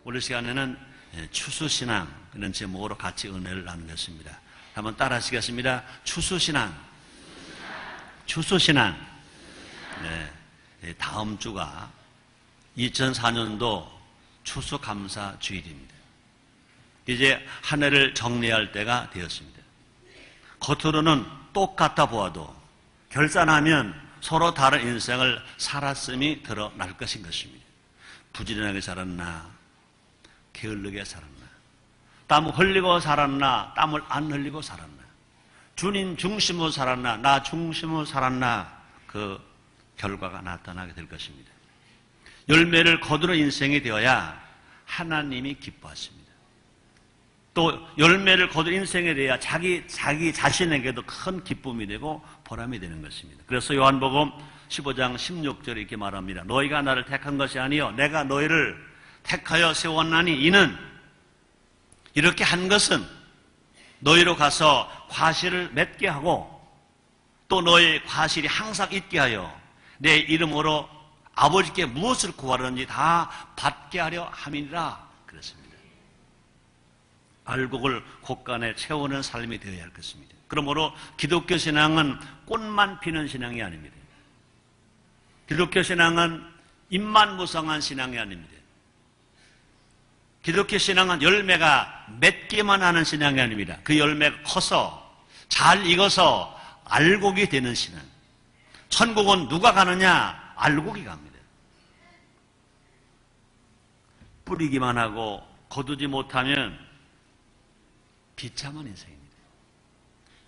오늘 시간에는 추수신앙 이런 제목으로 같이 은혜를 나누겠습니다. 한번 따라 하시겠습니다. 추수신앙. 추수신앙. 네, 다음 주가 2004년도 추수감사주일입니다. 이제 한 해를 정리할 때가 되었습니다. 겉으로는 똑같아 보아도 결산하면 서로 다른 인생을 살았음이 드러날 것인 것입니다. 부지런하게 살았나, 게을르게 살았나, 땀 흘리고 살았나, 땀을 안 흘리고 살았나, 주님 중심으로 살았나, 나 중심으로 살았나, 그 결과가 나타나게 될 것입니다. 열매를 거두는 인생이 되어야 하나님이 기뻐하십니다. 또 열매를 거두는 인생에 대해 자기 자신에게도 큰 기쁨이 되고 보람이 되는 것입니다. 그래서 요한복음 15장 16절에 이렇게 말합니다. 너희가 나를 택한 것이 아니요 내가 너희를 택하여 세웠나니 이는 이렇게 한 것은 너희로 가서 과실을 맺게 하고 또 너희 과실이 항상 있게 하여 내 이름으로 아버지께 무엇을 구하려는지 다 받게 하려 함이니라 그랬습니다. 알곡을 곳간에 채우는 삶이 되어야 할 것입니다. 그러므로 기독교 신앙은 꽃만 피는 신앙이 아닙니다. 기독교 신앙은 입만 무성한 신앙이 아닙니다. 기독교 신앙은 열매가 맺기만 하는 신앙이 아닙니다. 그 열매가 커서 잘 익어서 알곡이 되는 신앙. 천국은 누가 가느냐? 알곡이 갑니다. 뿌리기만 하고 거두지 못하면 비참한 인생입니다.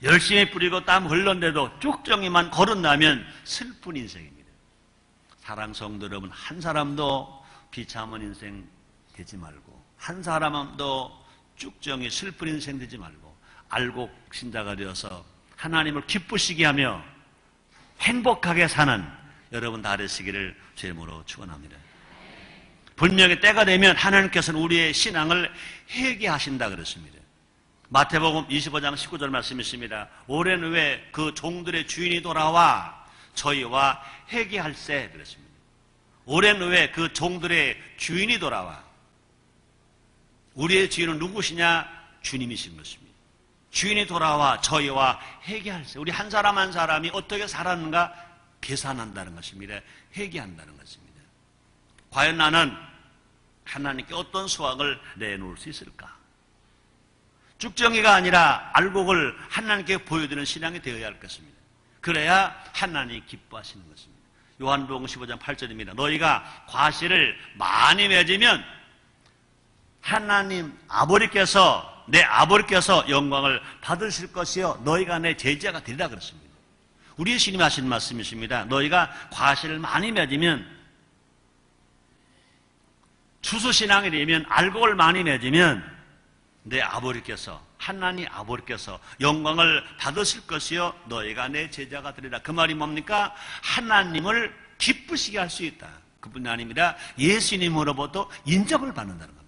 열심히 뿌리고 땀 흘렀는데도 쭉정이만 거른다면 슬픈 인생입니다. 사랑 성도 여러분, 한 사람도 비참한 인생 되지 말고 한 사람도 쭉정이 슬픈 인생 되지 말고 알곡 신자가 되어서 하나님을 기쁘시게 하며 행복하게 사는 여러분 다 되시기를 주의 이름으로 축원합니다. 분명히 때가 되면 하나님께서는 우리의 신앙을 회개하신다 그랬습니다. 마태복음 25장 19절 말씀이 있습니다. 오랜 후에 그 종들의 주인이 돌아와 저희와 회개할세 그랬습니다. 오랜 후에 그 종들의 주인이 돌아와. 우리의 주인은 누구시냐? 주님이신 것입니다. 주인이 돌아와 저희와 회개할세. 우리 한 사람 한 사람이 어떻게 살았는가 계산한다는 것입니다. 회개한다는 것입니다. 과연 나는 하나님께 어떤 수확을 내놓을 수 있을까? 쭉정이가 아니라 알곡을 하나님께 보여드리는 신앙이 되어야 할 것입니다. 그래야 하나님이 기뻐하시는 것입니다. 요한복음 15장 8절입니다. 너희가 과실을 많이 맺으면 하나님 아버지께서 내 아버지께서 영광을 받으실 것이요 너희가 내 제자가 되리라 그랬습니다. 우리 예수님이 하신 말씀이십니다. 너희가 과실을 많이 맺으면 추수신앙이 되면 알곡을 많이 맺으면 내 아버지께서 하나님 아버지께서 영광을 받으실 것이요 너희가 내 제자가 되리라. 그 말이 뭡니까? 하나님을 기쁘시게 할 수 있다. 그뿐이 아닙니다. 예수님으로부터 인정을 받는다는 겁니다.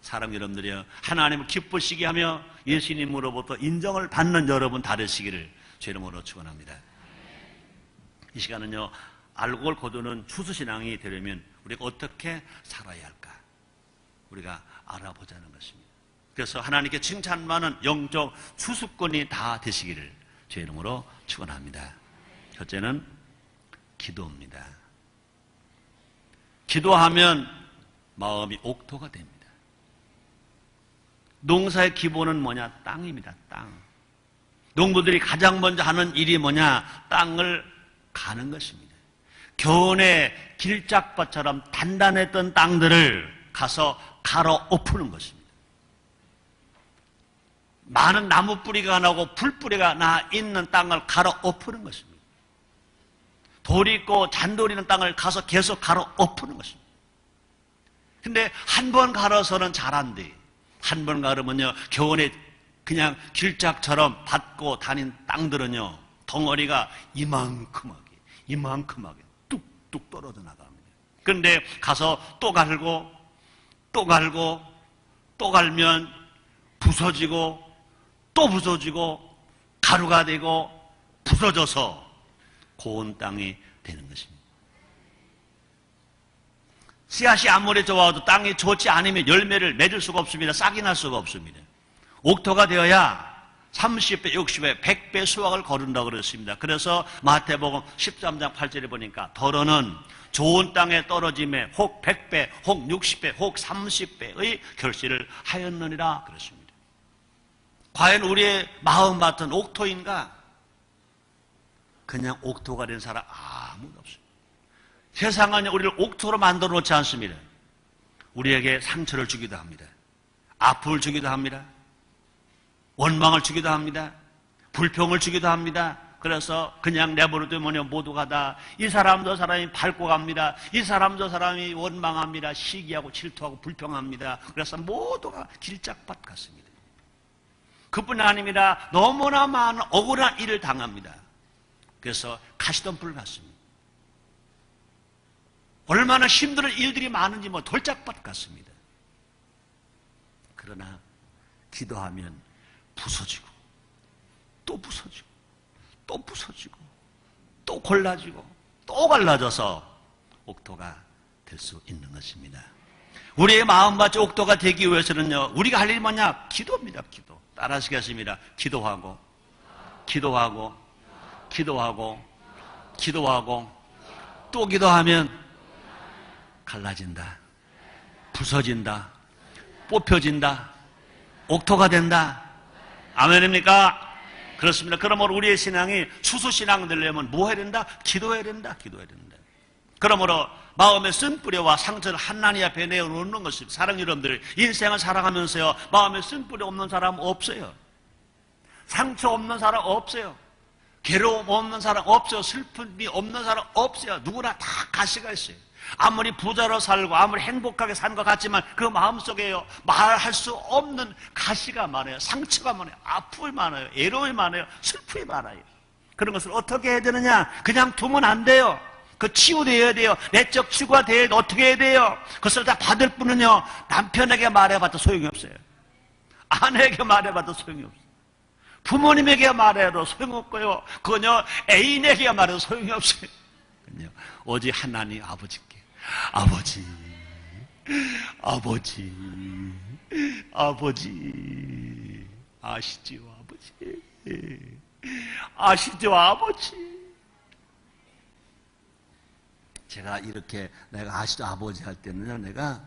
사랑 여러분들이요 하나님을 기쁘시게 하며 예수님으로부터 인정을 받는 여러분 다 되시기를 주의 이름으로 축원합니다. 이 시간은요 알곡을 거두는 추수신앙이 되려면 우리가 어떻게 살아야 할까 우리가 알아보자는 것입니다. 그래서 하나님께 칭찬받는 영적 추수꾼이 다 되시기를 주의 이름으로 축원합니다. 첫째는 기도입니다. 기도하면 마음이 옥토가 됩니다. 농사의 기본은 뭐냐? 땅입니다. 땅. 농부들이 가장 먼저 하는 일이 뭐냐? 땅을 가는 것입니다. 겨우내 길짝밭처럼 단단했던 땅들을 가서 갈아 엎는 것입니다. 많은 나무 뿌리가 나고 풀뿌리가 나 있는 땅을 갈아 엎는 것입니다. 돌이 있고 잔돌이 있는 땅을 가서 계속 갈아 엎는 것입니다. 근데 한 번 갈아서는 잘 안 돼. 한 번 갈으면요 겨우내 그냥 길짝처럼 밭고 다닌 땅들은요 덩어리가 이만큼하게 뚝뚝 떨어져 나갑니다. 그런데 가서 또 갈고 또 갈고 또 갈면 부서지고 또 부서지고 가루가 되고 부서져서 고운 땅이 되는 것입니다. 씨앗이 아무리 좋아도 땅이 좋지 않으면 열매를 맺을 수가 없습니다. 싹이 날 수가 없습니다. 옥토가 되어야 30배, 60배, 100배 수확을 거둔다고 그랬습니다. 그래서 마태복음 13장 8절에 보니까 더러는 좋은 땅에 떨어짐에 혹 100배, 혹 60배, 혹 30배의 결실을 하였느니라 그랬습니다. 과연 우리의 마음밭은 옥토인가? 그냥 옥토가 된 사람 아무도 없습니다. 세상은 우리를 옥토로 만들어 놓지 않습니다. 우리에게 상처를 주기도 합니다. 아픔을 주기도 합니다. 원망을 주기도 합니다. 불평을 주기도 합니다. 그래서 그냥 내버려두면 모두가 다 이 사람 저 사람이 밟고 갑니다. 이 사람 저 사람이 원망합니다. 시기하고 질투하고 불평합니다. 그래서 모두가 길짝밭 같습니다. 그뿐 아닙니다. 너무나 많은 억울한 일을 당합니다. 그래서 가시덤불 같습니다. 얼마나 힘든 일들이 많은지 돌짝밭 같습니다. 그러나 기도하면 부서지고 또 부서지고 또 부서지고 또 골라지고 또 갈라져서 옥토가 될 수 있는 것입니다. 우리의 마음밭이 옥토가 되기 위해서는요, 우리가 할 일이 뭐냐? 기도입니다. 기도. 따라하시겠습니다. 기도하고 기도하고 기도하고 기도하고 또 기도하면 갈라진다, 부서진다, 뽑혀진다, 옥토가 된다. 아멘입니까? 그렇습니다. 그러므로 우리의 신앙이 수수신앙 되려면 뭐 해야 된다? 기도해야 된다. 기도해야 된다. 그러므로 마음의 쓴뿌리와 상처를 하나님 앞에 내어놓는 것입니다. 사랑 여러분들, 인생을 살아가면서요, 마음에 쓴뿌리 없는 사람 없어요. 상처 없는 사람 없어요. 괴로움 없는 사람 없어요. 슬픔이 없는 사람 없어요. 누구나 다 가시가 있어요. 아무리 부자로 살고 아무리 행복하게 산 것 같지만 그 마음속에요, 말할 수 없는 가시가 많아요. 상처가 많아요. 아픔이 많아요. 애로움이 많아요. 슬픔이 많아요. 그런 것을 어떻게 해야 되느냐? 그냥 두면 안 돼요. 그 치유되어야 돼요. 내적 치유가 돼야 어떻게 해야 돼요? 그것을 다 받을 뿐은요, 남편에게 말해봐도 소용이 없어요. 아내에게 말해봐도 소용이 없어요. 부모님에게 말해도 소용없고요. 그건요, 애인에게 말해도 소용이 없어요. 오직 하나님 아버지께, 아버지, 아버지, 아버지, 아시죠, 아버지, 아시죠, 아버지. 제가 이렇게 내가 아시죠, 아버지 할 때는요, 내가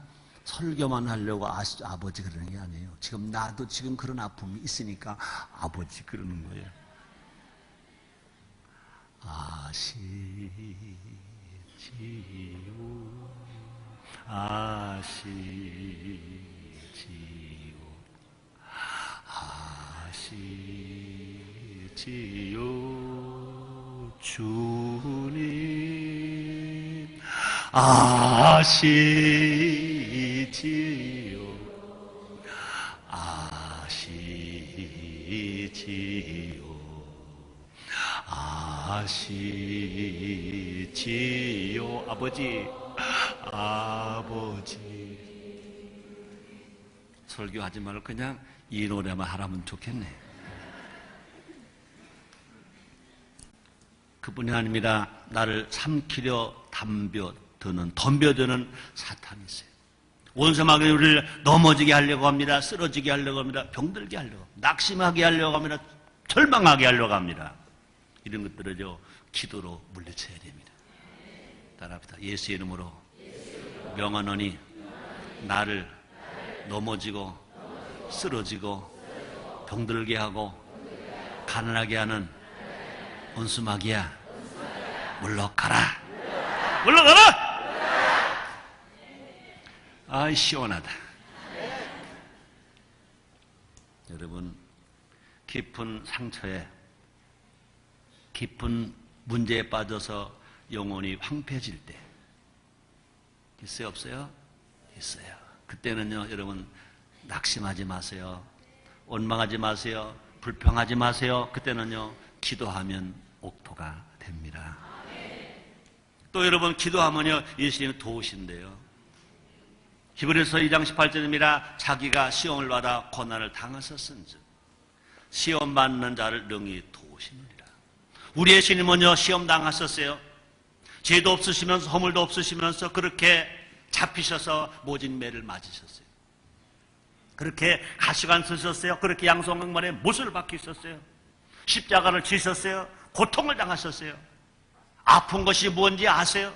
설교만 하려고 아시죠, 아버지 그러는 게 아니에요. 지금 나도 지금 그런 아픔이 있으니까 아버지 그러는 거예요. 아시지요, 아시지요, 아시지요, 주님 아시지요, 아시지요, 아시지요. 아버지, 아버지. 설교하지 말고 그냥 이 노래만 하라면 좋겠네. 그뿐이 아닙니다. 나를 삼키려 덤벼드는 사탄이 있어요. 원수마귀는 우리를 넘어지게 하려고 합니다. 쓰러지게 하려고 합니다. 병들게 하려고 합니다. 낙심하게 하려고 합니다. 절망하게 하려고 합니다. 이런 것들을요, 기도로 물리쳐야 됩니다. 따라합시다. 예수의 이름으로 명하노니 나를 넘어지고 쓰러지고 병들게 하고 가난하게 하는 원수마귀야, 물러가라, 물러가라. 아이 시원하다. 여러분, 깊은 상처에, 깊은 문제에 빠져서 영혼이 황폐해질 때 있어요, 없어요? 있어요. 그때는요, 여러분, 낙심하지 마세요. 원망하지 마세요. 불평하지 마세요. 그때는요, 기도하면 옥토가 됩니다. 또 여러분, 기도하면요, 예수님은 도우신대요. 히브리서 2장 18절입니다. 자기가 시험을 받아 고난을 당하셨은즉 시험 받는 자를 능히 도우시느니라. 우리의 주님은요, 시험 당하셨어요. 죄도 없으시면서 허물도 없으시면서 그렇게 잡히셔서 모진 매를 맞으셨어요. 그렇게 가시관 쓰셨어요. 그렇게 양손강만에 못을 박히셨어요. 십자가를 지셨어요. 고통을 당하셨어요. 아픈 것이 뭔지 아세요?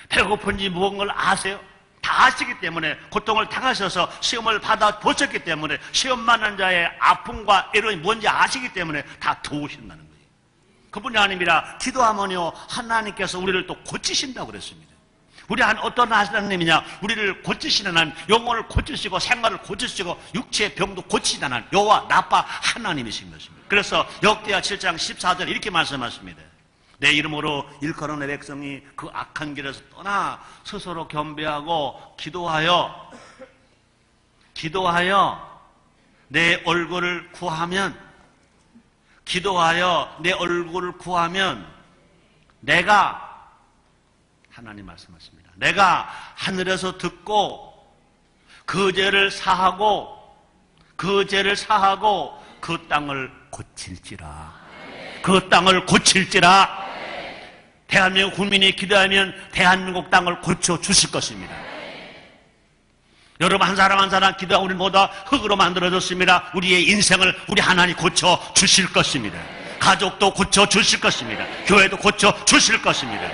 배고픈지 무언 걸 아세요? 다 아시기 때문에 고통을 당하셔서 시험을 받아 보셨기 때문에 시험 만난 자의 아픔과 애로움이 뭔지 아시기 때문에 다 도우신다는 거예요. 그뿐이 아닙니다. 기도하면요 하나님께서 우리를 또 고치신다고 그랬습니다. 우리 어떤 하나님이냐? 우리를 고치시는 하나님, 영혼을 고치시고 생활을 고치시고 육체의 병도 고치시는 하나님, 여호와 라파 하나님이신 것입니다. 그래서 역대하 7장 14절 이렇게 말씀하십니다. 내 이름으로 일컬은 내 백성이 그 악한 길에서 떠나 스스로 겸비하고 기도하여 내 얼굴을 구하면 내가 하나님 말씀하십니다. 내가 하늘에서 듣고 그 죄를 사하고 그 땅을 고칠지라. 대한민국 국민이 기도하면 대한민국 땅을 고쳐주실 것입니다. 여러분 한 사람 한 사람 기도하고 우리 모두 흙으로 만들어졌습니다. 우리의 인생을 우리 하나님 고쳐주실 것입니다. 가족도 고쳐주실 것입니다. 교회도 고쳐주실 것입니다.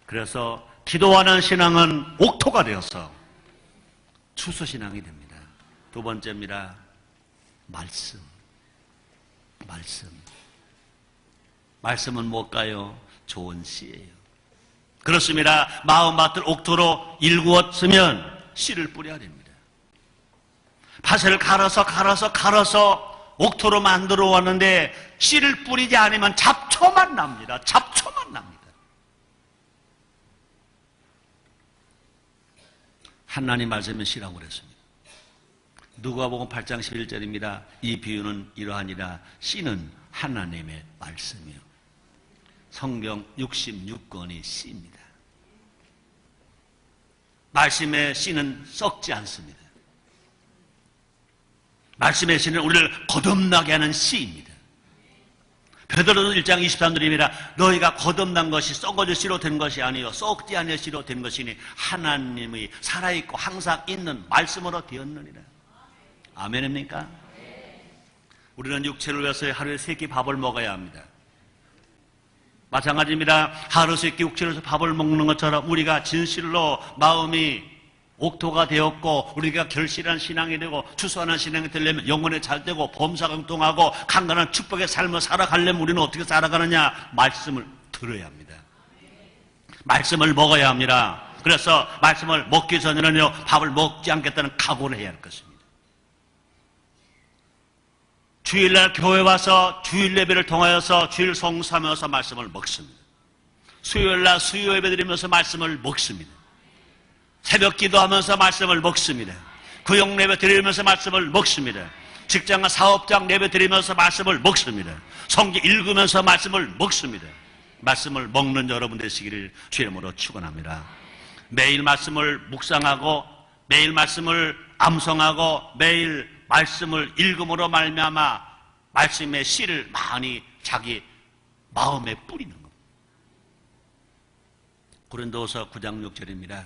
그래서 기도하는 신앙은 옥토가 되어서 추수신앙이 됩니다. 두 번째입니다. 말씀은 뭘까요? 좋은 씨예요. 그렇습니다. 마음밭을 옥토로 일구었으면 씨를 뿌려야 됩니다. 밭을 갈아서 옥토로 만들어 왔는데 씨를 뿌리지 않으면 잡초만 납니다. 하나님 말씀은 씨라고 그랬습니다. 누가복음 8장 11절입니다. 이 비유는 이러하니라. 씨는 하나님의 말씀이요 성경 66권이 씨입니다. 말씀의 씨는 썩지 않습니다. 말씀의 씨는 우리를 거듭나게 하는 씨입니다. 베드로는 1장 23절입니다. 너희가 거듭난 것이 썩어질 씨로 된 것이 아니요 썩지 아니할 씨로 된 것이니 하나님의 살아있고 항상 있는 말씀으로 되었느니라. 아멘입니까? 우리는 육체를 위해서 하루에 3끼 밥을 먹어야 합니다. 마찬가지입니다. 하루 3끼 육체를 위해서 밥을 먹는 것처럼 우리가 진실로 마음이 옥토가 되었고 우리가 결실한 신앙이 되고 추수하는 신앙이 되려면 영혼에 잘 되고 범사경통하고 강건한 축복의 삶을 살아가려면 우리는 어떻게 살아가느냐? 말씀을 들어야 합니다. 말씀을 먹어야 합니다. 그래서 말씀을 먹기 전에는요 밥을 먹지 않겠다는 각오를 해야 할 것입니다. 주일날 교회 와서 주일 예배를 통하여서 주일 성수하면서 말씀을 먹습니다. 수요일날 수요 예배 드리면서 말씀을 먹습니다. 새벽 기도하면서 말씀을 먹습니다. 구역 예배 드리면서 말씀을 먹습니다. 직장과 사업장 예배 드리면서 말씀을 먹습니다. 성경 읽으면서 말씀을 먹습니다. 말씀을 먹는 여러분 되시기를 주의 이름으로 축원합니다. 매일 말씀을 묵상하고 매일 말씀을 암송하고 매일 말씀을 읽음으로 말미암아 말씀의 씨를 많이 자기 마음에 뿌리는 겁니다. 고린도서 9장 6절입니다.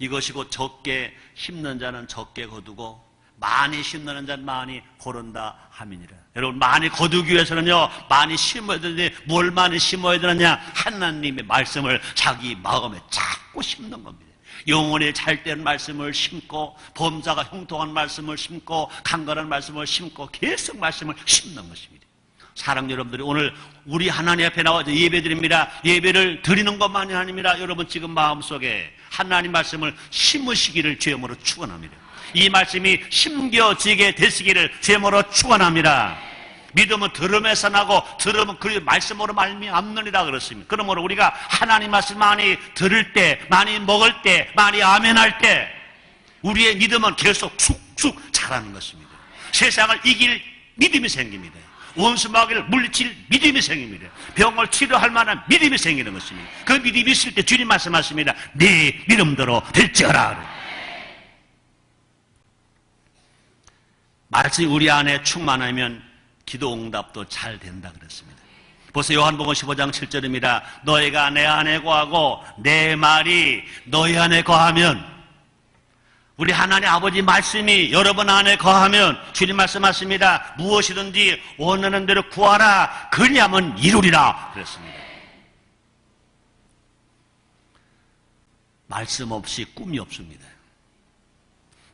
이것이 곧 적게 심는 자는 적게 거두고 많이 심는 자는 많이 거둔다 함이니라. 여러분 많이 거두기 위해서는요 많이 심어야 되는데 뭘 많이 심어야 되느냐? 하나님의 말씀을 자기 마음에 자꾸 심는 겁니다. 영혼이 잘된 말씀을 심고 범사가 형통한 말씀을 심고 강건한 말씀을 심고 계속 말씀을 심는 것입니다. 사랑하는 여러분들이 오늘 우리 하나님 앞에 나와서 예배드립니다. 예배를 드리는 것만이 아닙니다. 여러분 지금 마음속에 하나님 말씀을 심으시기를 주님으로 축원합니다. 이 말씀이 심겨지게 되시기를 주님으로 축원합니다. 믿음은 들음에서 나고 들음은 그 말씀으로 말미암느니라 그렇습니다. 그러므로 우리가 하나님 말씀 많이 들을 때, 많이 먹을 때, 많이 아멘할 때 우리의 믿음은 계속 축축 자라는 것입니다. 세상을 이길 믿음이 생깁니다. 원수마귀를 물리칠 믿음이 생깁니다. 병을 치료할 만한 믿음이 생기는 것입니다. 그 믿음이 있을 때 주님 말씀하십니다. 네 믿음대로 될지어라. 말씀이 우리 안에 충만하면 기도 응답도 잘 된다 그랬습니다. 보세요. 요한복음 15장 7절입니다. 너희가 내 안에 거하고 내 말이 너희 안에 거하면, 우리 하나님 아버지 말씀이 여러분 안에 거하면 주님 말씀하십니다. 무엇이든지 원하는 대로 구하라. 그리하면 이루리라 그랬습니다. 말씀 없이 꿈이 없습니다.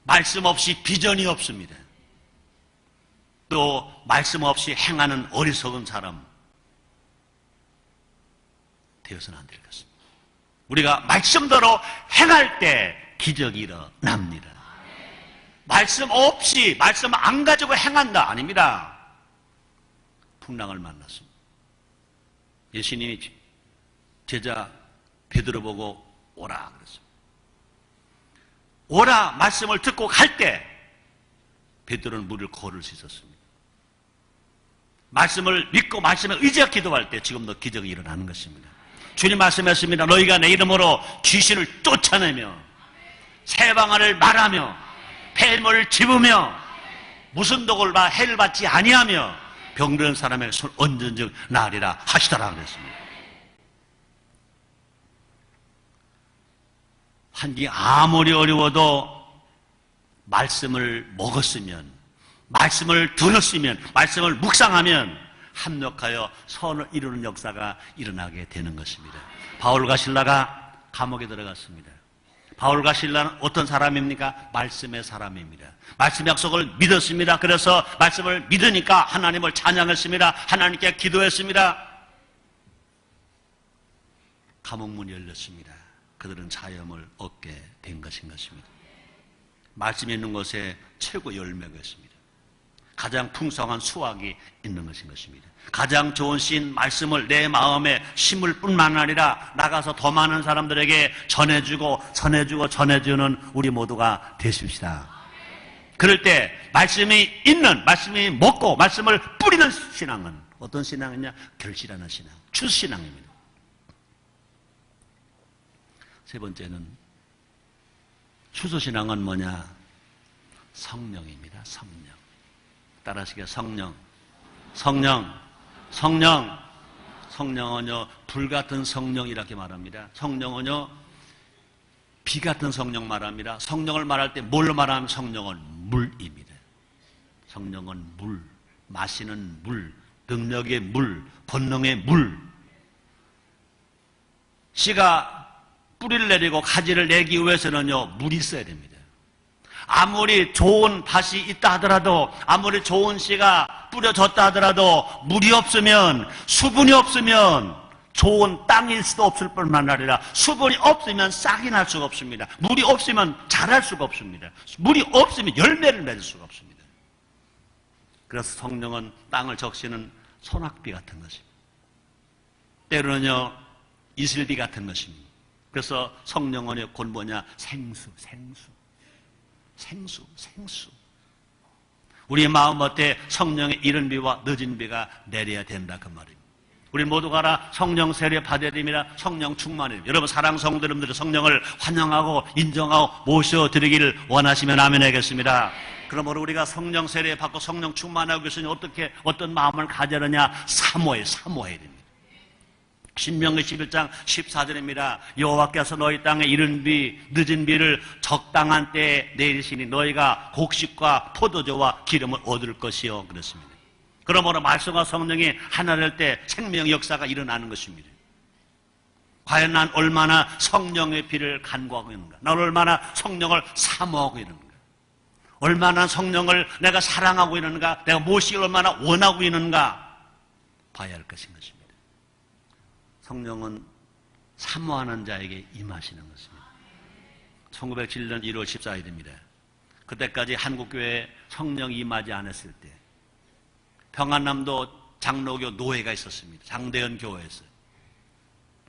말씀 없이 비전이 없습니다. 또 말씀 없이 행하는 어리석은 사람 되어서는 안 될 것입니다. 우리가 말씀대로 행할 때 기적이 일어납니다. 말씀 없이, 말씀 안 가지고 행한다 아닙니다. 풍랑을 만났습니다. 예수님이 제자 베드로 보고 오라 그랬습니다. 오라 말씀을 듣고 갈 때 베드로는 물을 걸을 수 있었습니다. 말씀을 믿고 말씀에 의지하여 기도할 때 지금도 기적이 일어나는 것입니다. 주님 말씀했습니다. 너희가 내 이름으로 귀신을 쫓아내며 세방언을 말하며 폐물을 집으며 무슨 독을 봐 해를 받지 아니하며 병든 사람에게 손 얹은 즉 나으리라 하시더라 그랬습니다. 환경이 아무리 어려워도 말씀을 먹었으면, 말씀을 들었으면, 말씀을 묵상하면 합력하여 선을 이루는 역사가 일어나게 되는 것입니다. 바울과 실라가 감옥에 들어갔습니다. 바울과 실라는 어떤 사람입니까? 말씀의 사람입니다. 말씀의 약속을 믿었습니다. 그래서 말씀을 믿으니까 하나님을 찬양했습니다. 하나님께 기도했습니다. 감옥문이 열렸습니다. 그들은 자유함을 얻게 된 것인 것입니다. 말씀이 있는 곳에 최고 열매가 있습니다. 가장 풍성한 수확이 있는 것인 것입니다. 가장 좋은 씨인 말씀을 내 마음에 심을 뿐만 아니라 나가서 더 많은 사람들에게 전해주는 우리 모두가 되십시다. 그럴 때 말씀이 있는, 말씀이 먹고 말씀을 뿌리는 신앙은 어떤 신앙이냐? 결실하는 신앙, 주신앙입니다. 세 번째는 추수신앙은 뭐냐? 성령입니다. 성령. 따라하시게 성령. 성령은요 불같은 성령 이렇게 말합니다. 성령은요 비 같은 성령 말합니다. 성령을 말할 때 뭘로 말하면 성령은 물입니다. 성령은 물, 마시는 물, 능력의 물, 권능의 물. 씨가 뿌리를 내리고 가지를 내기 위해서는요 물이 있어야 됩니다. 아무리 좋은 밭이 있다 하더라도, 아무리 좋은 씨가 뿌려졌다 하더라도 물이 없으면, 수분이 없으면 좋은 땅일 수도 없을 뿐만 아니라 수분이 없으면 싹이 날 수가 없습니다. 물이 없으면 자랄 수가 없습니다. 물이 없으면 열매를 맺을 수가 없습니다. 그래서 성령은 땅을 적시는 소낙비 같은 것입니다. 때로는요 이슬비 같은 것입니다. 그래서 성령은 곧 뭐냐? 생수. 우리의 마음 어때? 성령의 이른 비와 늦은 비가 내려야 된다 그 말입니다. 우리 모두가 알아 성령 세례 받아야 됩니다. 성령 충만해야 됩니다. 여러분 사랑 성도 여러분들의 성령을 환영하고 인정하고 모셔드리기를 원하시면 아멘 하겠습니다. 그러므로 우리가 성령 세례 받고 성령 충만하고 있으니 어떤 마음을 가져야 하느냐? 사모해야 됩니다. 신명기 11장 14절입니다. 여호와께서 너희 땅에 이른 비, 늦은 비를 적당한 때에 내리시니 너희가 곡식과 포도주와 기름을 얻을 것이요 그렇습니다. 그러므로 말씀과 성령이 하나 될 때 생명 역사가 일어나는 것입니다. 과연 난 얼마나 성령의 비를 간구하고 있는가? 난 얼마나 성령을 사모하고 있는가? 얼마나 성령을 내가 사랑하고 있는가? 내가 무엇을 얼마나 원하고 있는가? 봐야 할 것인 것입니다. 성령은 사모하는 자에게 임하시는 것입니다. 1907년 1월 14일입니다. 그때까지 한국교회에 성령이 임하지 않았을 때 평안남도 장로교 노회가 있었습니다. 장대현 교회에서.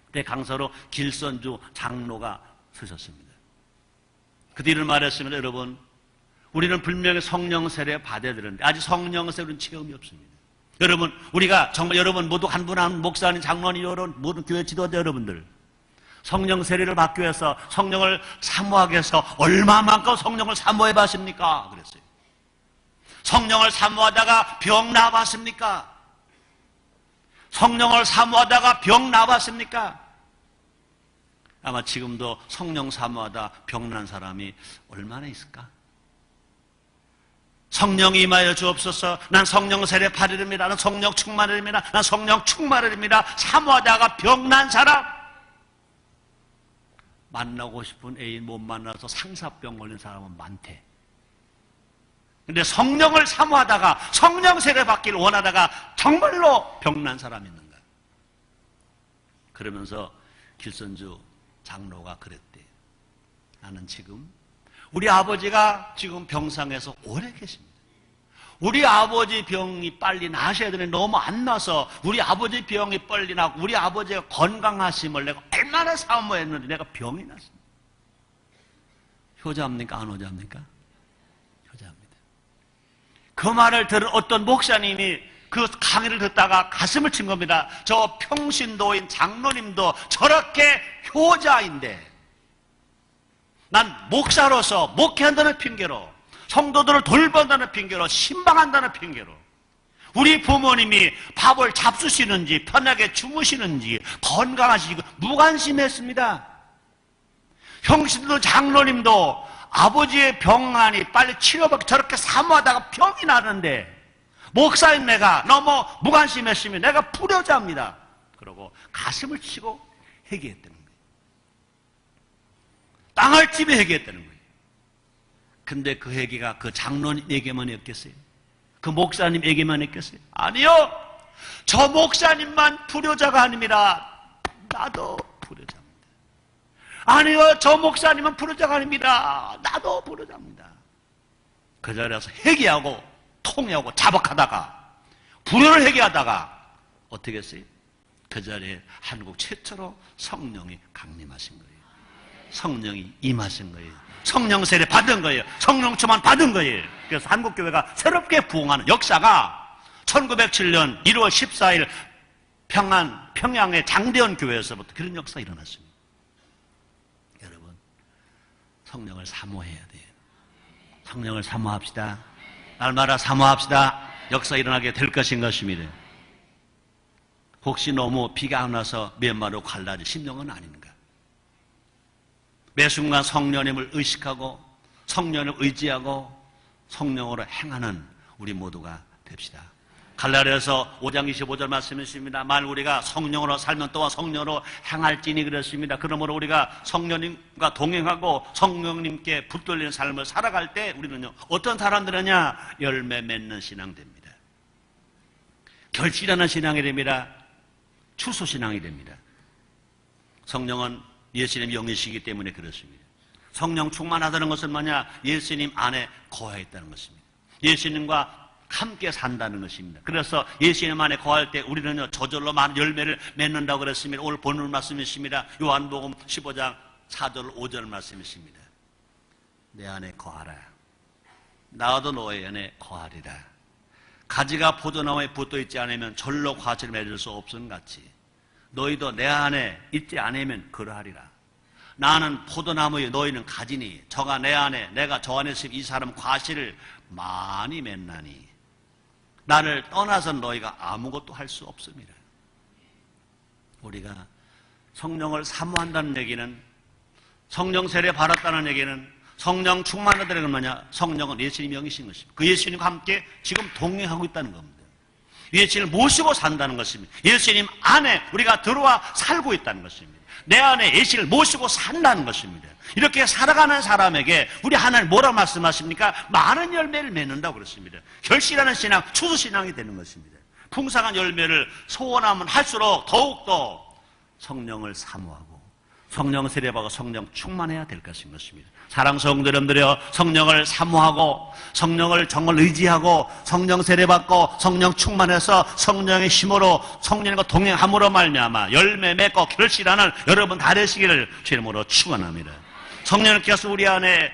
그때 강서로 길선주 장로가 서셨습니다. 그 뒤를 말했습니다. 여러분, 우리는 분명히 성령 세례 받아야 되는데 아직 성령 세례는 체험이 없습니다. 여러분, 우리가 정말 여러분 모두 한 분 한 분 목사님, 장로님, 여러분 모든 교회 지도자 여러분들 성령 세례를 받기 위해서 성령을 사모하기 위해서 얼마만큼 성령을 사모해 봤습니까? 그랬어요. 성령을 사모하다가 병 나봤습니까? 성령을 사모하다가 병 나봤습니까? 아마 지금도 성령 사모하다 병난 사람이 얼마나 있을까? 성령이 임하여 주옵소서. 난 성령 세례 받으렵니다. 난 성령 충만하렵니다. 난 성령 충만하렵니다. 사모하다가 병난 사람, 만나고 싶은 애인 못 만나서 상사병 걸린 사람은 많대. 근데 성령을 사모하다가 성령 세례 받기를 원하다가 정말로 병난 사람이 있는가? 그러면서 길선주 장로가 그랬대. 나는 지금 우리 아버지가 지금 병상에서 오래 계십니다. 우리 아버지 병이 빨리 나으셔야 되는데 너무 안 나서 우리 아버지 병이 빨리 나고 우리 아버지가 건강하심을 내가 얼마나 사모했는데 내가 병이 났습니다. 효자입니까? 안 효자입니까? 효자입니다. 그 말을 들은 어떤 목사님이 그 강의를 듣다가 가슴을 친 겁니다. 저 평신도인 장로님도 저렇게 효자인데 난 목사로서 목회한다는 핑계로, 성도들을 돌본다는 핑계로, 신방한다는 핑계로 우리 부모님이 밥을 잡수시는지 편하게 주무시는지 건강하시고 무관심했습니다. 형신도 장로님도 아버지의 병환이 빨리 치료받고 저렇게 사모하다가 병이 나는데 목사인 내가 너무 무관심했으면 내가 불효자입니다. 그러고 가슴을 치고 회개했다는 거예요. 땅을 집에 회개했다는 거예요. 근데 그 회개가 그 장로님에게만 했겠어요? 그 목사님에게만 했겠어요? 아니요. 저 목사님만 불효자가 아닙니다. 나도 불효자입니다. 아니요. 저 목사님은 불효자가 아닙니다. 나도 불효자입니다. 그 자리에서 회개하고 통회하고 자박하다가 불효를 회개하다가 어떻게 했어요? 그 자리에 한국 최초로 성령이 강림하신 거예요. 성령이 임하신 거예요. 성령 세례 받은 거예요. 성령 충만 받은 거예요. 그래서 한국교회가 새롭게 부흥하는 역사가 1907년 1월 14일 평양의 장대원 교회에서부터 그런 역사가 일어났습니다. 여러분, 성령을 사모해야 돼요. 성령을 사모합시다. 날마다 사모합시다. 역사 일어나게 될 것입니다. 혹시 너무 비가 안 와서 면마로 갈라질 심령은 아닌가? 매 순간 성령님을 의식하고 성령을 의지하고 성령으로 행하는 우리 모두가 됩시다. 갈라디아서 5장 25절 말씀이 있습니다. 만일 우리가 성령으로 살면 또한 성령으로 행할지니 그렇습니다. 그러므로 우리가 성령님과 동행하고 성령님께 붙들리는 삶을 살아갈 때 우리는요, 어떤 사람들이냐? 열매 맺는 신앙 됩니다. 결실하는 신앙이 됩니다. 추수신앙이 됩니다. 성령은 예수님 영이시기 때문에 그렇습니다. 성령 충만하다는 것은 뭐냐? 예수님 안에 거하였다는 것입니다. 예수님과 함께 산다는 것입니다. 그래서 예수님 안에 거할 때 우리는요, 저절로 많은 열매를 맺는다고 그랬습니다. 오늘 본문 말씀이십니다. 요한복음 15장 4절 5절 말씀이십니다. 내 안에 거하라. 나도 너의 안에 거하리라. 가지가 포도나무에 붙어있지 않으면 절로 과실을 맺을 수 없음 같이 너희도 내 안에 있지 않으면 그러하리라. 나는 포도나무에 너희는 가지니 저가 내 안에 내가 저 안에 있으면 이 사람 과실을 많이 맺나니 나를 떠나서 너희가 아무것도 할 수 없습니다. 우리가 성령을 사모한다는 얘기는, 성령 세례 받았다는 얘기는, 성령 충만하다는 건 뭐냐? 성령은 예수님 영이신 것입니다. 그 예수님과 함께 지금 동행하고 있다는 겁니다. 예수님을 모시고 산다는 것입니다. 예수님 안에 우리가 들어와 살고 있다는 것입니다. 내 안에 예수를 모시고 산다는 것입니다. 이렇게 살아가는 사람에게 우리 하나님 뭐라 말씀하십니까? 많은 열매를 맺는다고 그랬습니다. 결실하는 신앙, 추수신앙이 되는 것입니다. 풍성한 열매를 소원하면 할수록 더욱더 성령을 사모하고 성령 세례받고 성령 충만해야 될 것입니다. 사랑하는 성도 여러분들이여, 성령을 사모하고 성령을 정말 의지하고 성령 세례받고 성령 충만해서 성령의 힘으로 성령과 동행함으로 말미암아 열매 맺고 결실하는 여러분 다 되시기를 주님으로 축원합니다. 성령님께서 우리 안에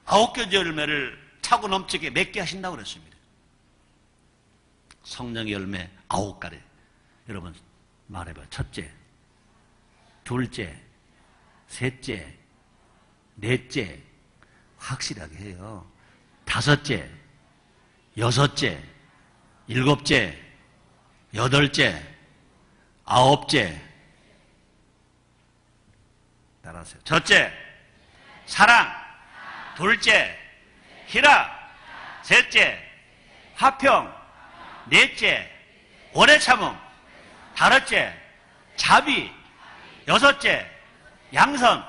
9가지 열매를 차고 넘치게 맺게 하신다고 그랬습니다. 성령의 열매 9가지. 여러분 말해봐요. 첫째, 둘째, 셋째, 넷째, 확실하게 해요. 다섯째, 여섯째, 일곱째, 여덟째, 아홉째, 따라하세요. 첫째, 사랑. 둘째, 희락. 셋째, 화평. 넷째, 오래 참음. 다섯째, 자비. 여섯째, 양선.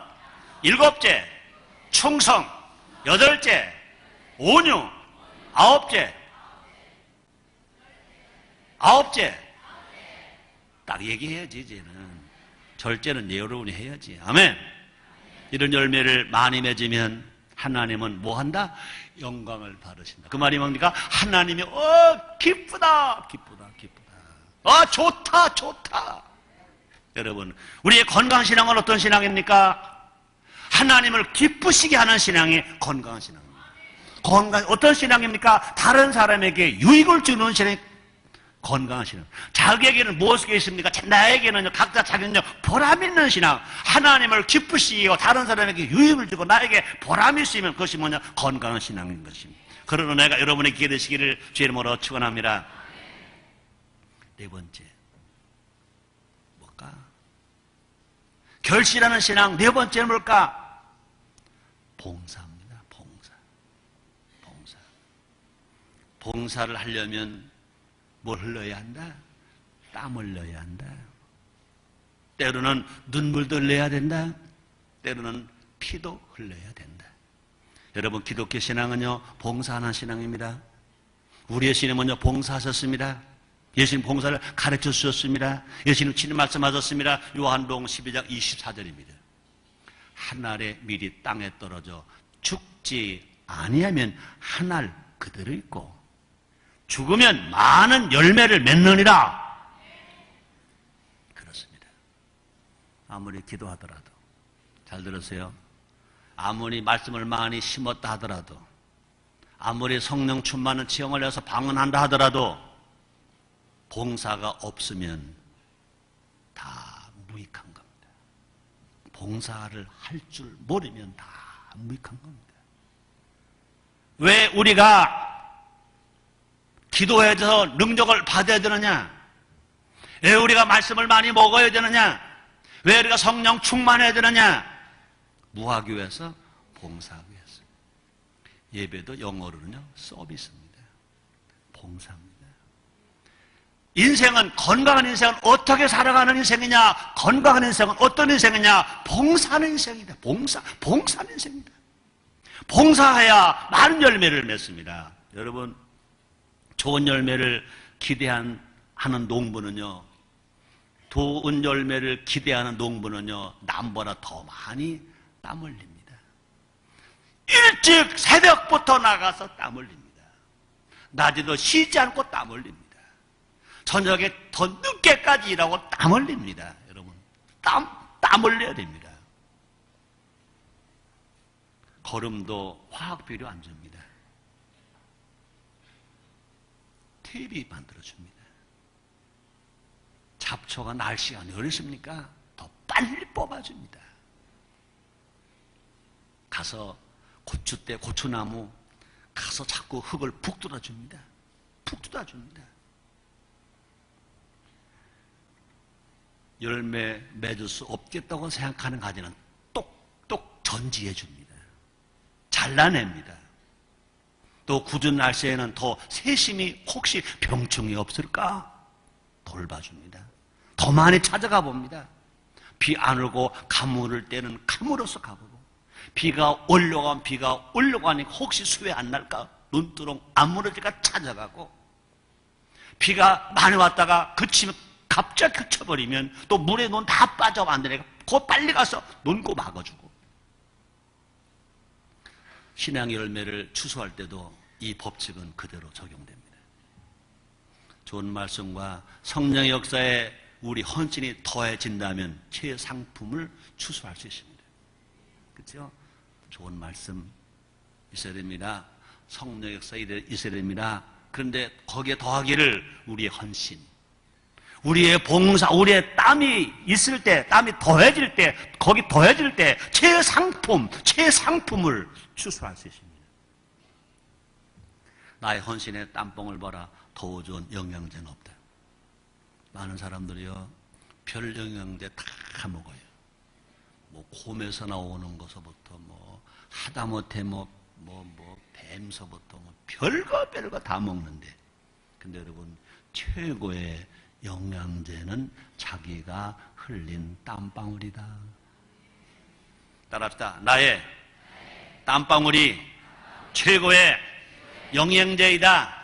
일곱째, 충성. 여덟째, 온유. 아홉째, 딱 얘기해야지. 이제는 절제는 여러분이 해야지. 아멘. 이런 열매를 많이 맺으면 하나님은 뭐 한다? 영광을 받으신다. 그 말이 뭡니까? 하나님이 기쁘다. 좋다. 여러분, 우리의 건강신앙은 어떤 신앙입니까? 하나님을 기쁘시게 하는 신앙이 건강한 신앙입니다. 어떤 신앙입니까? 다른 사람에게 유익을 주는 신앙이 건강한 신앙. 자기에게는 무엇이 있습니까? 나에게는 각자 자기는 보람 있는 신앙. 하나님을 기쁘시게 하고 다른 사람에게 유익을 주고 나에게 보람이 있으면 그것이 뭐냐? 건강한 신앙인 것입니다. 그러나 내가 여러분의 기회 되시기를 주의 이름으로 축원합니다. 네 번째, 뭘까? 결실하는 신앙 네 번째는 뭘까? 봉사입니다. 봉사를 하려면 뭘 흘러야 한다? 땀을 흘려야 한다. 때로는 눈물도 흘려야 된다. 때로는 피도 흘려야 된다. 여러분, 기독교 신앙은요, 봉사하는 신앙입니다. 우리의 신임은요, 봉사하셨습니다. 예수님 봉사를 가르쳐 주셨습니다. 예수님 친히 말씀하셨습니다. 요한복음 12장 24절입니다. 한 알의 밀이 땅에 떨어져 죽지 아니하면 한 알 그대로 있고 죽으면 많은 열매를 맺느니라. 그렇습니다. 아무리 기도하더라도, 잘 들으세요. 아무리 말씀을 많이 심었다 하더라도, 아무리 성령 충만한 체험을 해서 방언한다 하더라도 봉사가 없으면 다 무익한 겁니다. 봉사를 할 줄 모르면 다 무익한 겁니다. 왜 우리가 기도해서 능력을 받아야 되느냐? 왜 우리가 말씀을 많이 먹어야 되느냐? 왜 우리가 성령 충만해야 되느냐? 무하기 위해서, 봉사하기 위해서. 예배도 영어로는요, 서비스입니다. 봉사입니다. 인생은, 건강한 인생은 어떻게 살아가는 인생이냐? 건강한 인생은 어떤 인생이냐? 봉사하는 인생이다. 봉사하는 인생이다. 봉사해야 많은 열매를 맺습니다. 여러분, 좋은 열매를 기대하는 농부는요, 좋은 열매를 기대하는 농부는요, 남보다 더 많이 땀 흘립니다. 일찍 새벽부터 나가서 땀 흘립니다. 낮에도 쉬지 않고 땀 흘립니다. 저녁에 더 늦게까지 일하고 땀 흘립니다. 여러분, 땀 흘려야 됩니다. 거름도 화학비료 안 줍니다. TV 만들어줍니다. 잡초가 날 시간이 어렵습니까? 더 빨리 뽑아줍니다. 가서 고추대, 고추나무 가서 자꾸 흙을 푹 뚫어줍니다. 열매 맺을 수 없겠다고 생각하는 가지는 똑똑 전지해줍니다. 잘라냅니다. 또 굳은 날씨에는 더 세심히 혹시 병충이 없을까 돌봐줍니다. 더 많이 찾아가 봅니다. 비 안 오고 가물을 때는 가물어서 가보고, 비가 올려가니 혹시 수해 안 날까 눈두렁 안 무너질까 찾아가고, 비가 많이 왔다가 그치면 갑자기 그쳐버리면 또 물에 눈 다 빠져 안 되니까 곧 빨리 가서 논고 막아주고. 신앙의 열매를 추수할 때도 이 법칙은 그대로 적용됩니다. 좋은 말씀과 성령의 역사에 우리 헌신이 더해진다면 최상품을 추수할 수 있습니다. 그렇죠? 좋은 말씀 있어야 됩니다. 성령의 역사 있어야 됩니다. 그런데 거기에 더하기를 우리의 헌신, 우리의 봉사, 우리의 땀이 있을 때, 땀이 더해질 때, 거기 더해질 때 최상품을 추수할 수 있습니다. 나의 헌신에 땀뽕을 봐라. 더 좋은 영양제는 없다. 많은 사람들이요, 별 영양제 다 먹어요. 뭐 곰에서 나오는 것서부터 뭐 하다못해 뱀서부터 뭐 별거 다 먹는데, 근데 여러분 최고의 영양제는 자기가 흘린 땀방울이다. 따라합시다. 나의 땀방울이 최고의 영양제이다.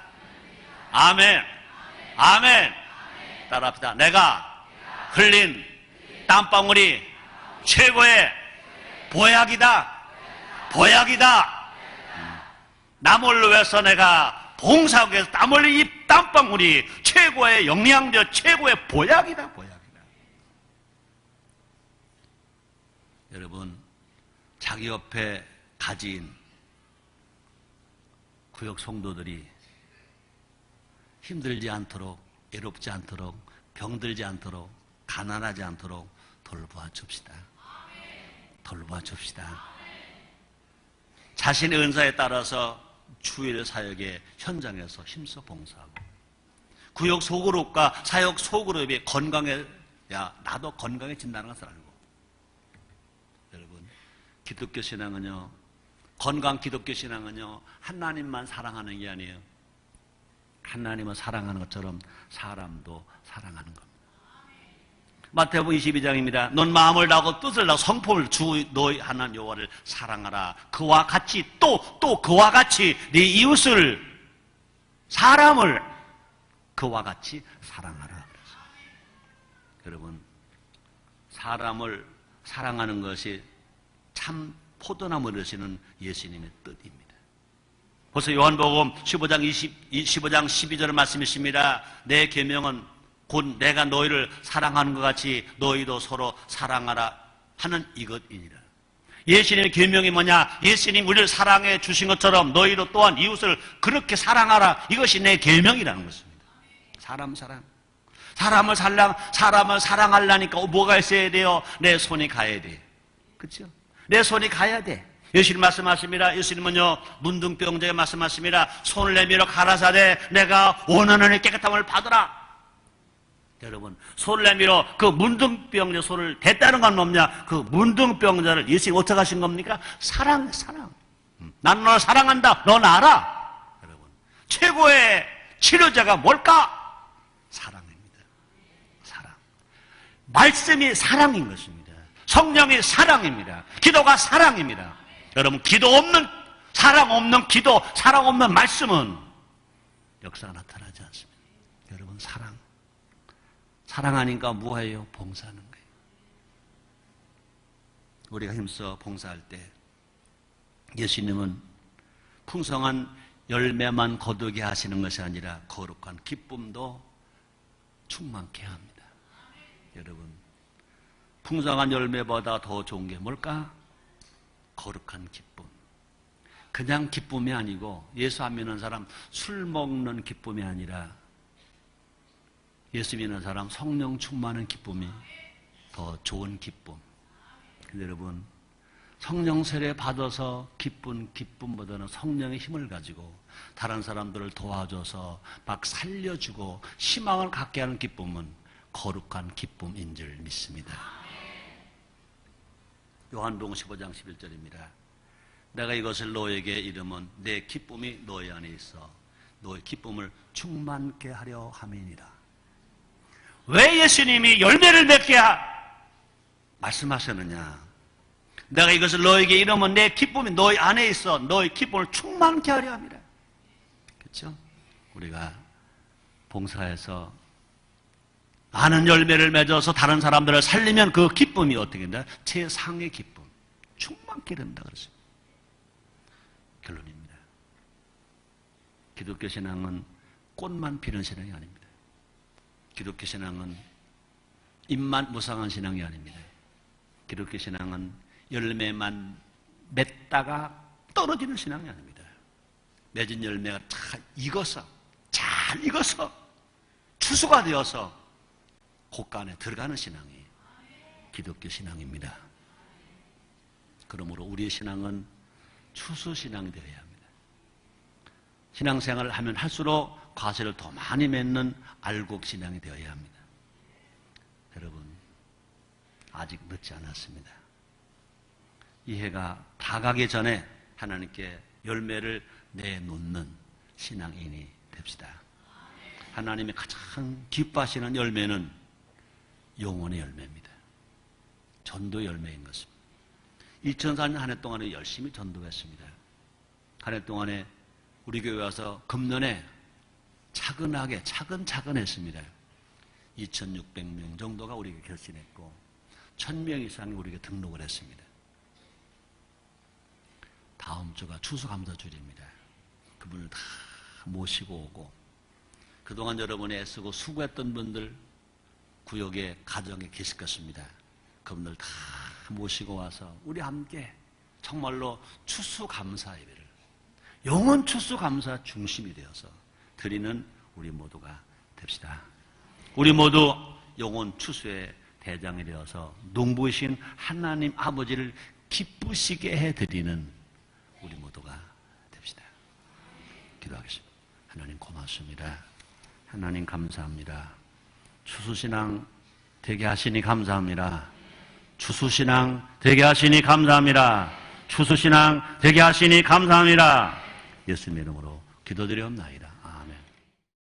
아멘. 아멘. 따라합시다. 내가 흘린 땀방울이 최고의 보약이다. 보약이다. 남을 위해서 내가 봉사하기 위해서 땀 흘린 이 땀방울이 최고의 영양제, 최고의 보약이다. 보약이다. 여러분, 자기 옆에 가진 구역 성도들이 힘들지 않도록, 외롭지 않도록, 병들지 않도록, 가난하지 않도록 돌보아 줍시다. 돌보아 줍시다. 자신의 은사에 따라서 주일 사역의 현장에서 힘써 봉사하고, 구역 소그룹과 사역 소그룹이 나도 건강해진다는 것을 알고. 여러분, 기독교 신앙은요, 건강 기독교 신앙은요, 하나님만 사랑하는 게 아니에요. 하나님을 사랑하는 것처럼 사람도 사랑하는 겁니다. 마태복음 22장입니다. 넌 마음을 다하고 뜻을 다하고 성품을 주 너희 하나님 여호와를 사랑하라. 그와 같이 또 그와 같이 네 이웃을, 사람을 그와 같이 사랑하라. 그래서 여러분, 사람을 사랑하는 것이 참 포도나무 되시는 예수님의 뜻입니다. 벌써 요한복음 15장 12절 말씀이십니다. 내 계명은 곧 내가 너희를 사랑하는 것 같이 너희도 서로 사랑하라 하는 이것이니라. 예수님의 계명이 뭐냐? 예수님 우리를 사랑해 주신 것처럼 너희도 또한 이웃을 그렇게 사랑하라. 이것이 내 계명이라는 것입니다. 사람을 사랑하려니까 뭐가 있어야 돼요? 내 손이 가야 돼. 그렇죠? 내 손이 가야 돼. 예수님 말씀하십니다. 예수님은요, 문둥병자에 말씀하십니다. 손을 내밀어 가라사대 내가 원하는 깨끗함을 받으라. 여러분, 손을 내밀어 그 문둥병자 손을 댔다는 건 뭐냐? 그 문둥병자를 예수님 어떻게 하신 겁니까? 사랑. 난 너를 사랑한다. 넌 알아. 여러분, 최고의 치료자가 뭘까? 사랑입니다. 사랑. 말씀이 사랑인 것입니다. 성령이 사랑입니다. 기도가 사랑입니다. 여러분, 기도 없는, 사랑 없는 기도, 사랑 없는 말씀은 역사가 나타나지 않습니다. 여러분, 사랑하니까 뭐예요? 봉사하는 거예요. 우리가 힘써 봉사할 때 예수님은 풍성한 열매만 거두게 하시는 것이 아니라 거룩한 기쁨도 충만케 합니다. 여러분, 풍성한 열매보다 더 좋은 게 뭘까? 거룩한 기쁨. 그냥 기쁨이 아니고, 예수 안 믿는 사람 술 먹는 기쁨이 아니라 예수 믿는 사람 성령 충만한 기쁨이 더 좋은 기쁨. 근데 여러분, 성령 세례 받아서 기쁜 기쁨보다는 성령의 힘을 가지고 다른 사람들을 도와줘서 막 살려주고 희망을 갖게 하는 기쁨은 거룩한 기쁨인 줄 믿습니다. 요한복음 15장 11절입니다. 내가 이것을 너에게 이르면 내 기쁨이 너희 안에 있어 너의 기쁨을 충만케 하려 함이니라. 왜 예수님이 열매를 맺게 말씀하셨느냐? 내가 이것을 너에게 이르면 내 기쁨이 너희 안에 있어 너의 기쁨을 충만케 하려 합니다. 그렇죠? 우리가 봉사해서 많은 열매를 맺어서 다른 사람들을 살리면 그 기쁨이 어떻게 된다? 최상의 기쁨, 충만케 된다 그랬습니다. 결론입니다. 기독교 신앙은 꽃만 피는 신앙이 아닙니다. 기독교 신앙은 입만 무상한 신앙이 아닙니다. 기독교 신앙은 열매만 맺다가 떨어지는 신앙이 아닙니다. 맺은 열매가 잘 익어서 추수가 되어서 곳간에 들어가는 신앙이 기독교 신앙입니다. 그러므로 우리의 신앙은 추수신앙이 되어야 합니다. 신앙생활을 하면 할수록 과실을 더 많이 맺는 알곡신앙이 되어야 합니다. 여러분, 아직 늦지 않았습니다. 이 해가 다 가기 전에 하나님께 열매를 내놓는 신앙인이 됩시다. 하나님이 가장 기뻐하시는 열매는 영혼의 열매입니다. 전도 열매인 것입니다. 2004년 한 해 동안에 열심히 전도했습니다. 한 해 동안에 우리 교회 와서 금년에 차근하게 차근차근 했습니다. 2,600명 정도가 우리에게 결신했고 1,000명 이상이 우리에게 등록을 했습니다. 다음 주가 추수감사주일입니다. 그분을 다 모시고 오고 그동안 여러분이 애쓰고 수고했던 분들 구역에 가정에 계실 것입니다. 그분들 다 모시고 와서 우리 함께 정말로 추수감사 예배를 영원 추수감사 중심이 되어서 드리는 우리 모두가 됩시다. 우리 모두 영원 추수의 대장이 되어서 농부이신 하나님 아버지를 기쁘시게 해드리는 우리 모두가 됩시다. 기도하겠습니다. 하나님 고맙습니다. 하나님 감사합니다. 추수신앙 되게 하시니 감사합니다. 추수신앙 되게 하시니 감사합니다. 추수신앙 되게 하시니 감사합니다. 예수님의 이름으로 기도드리옵나이다.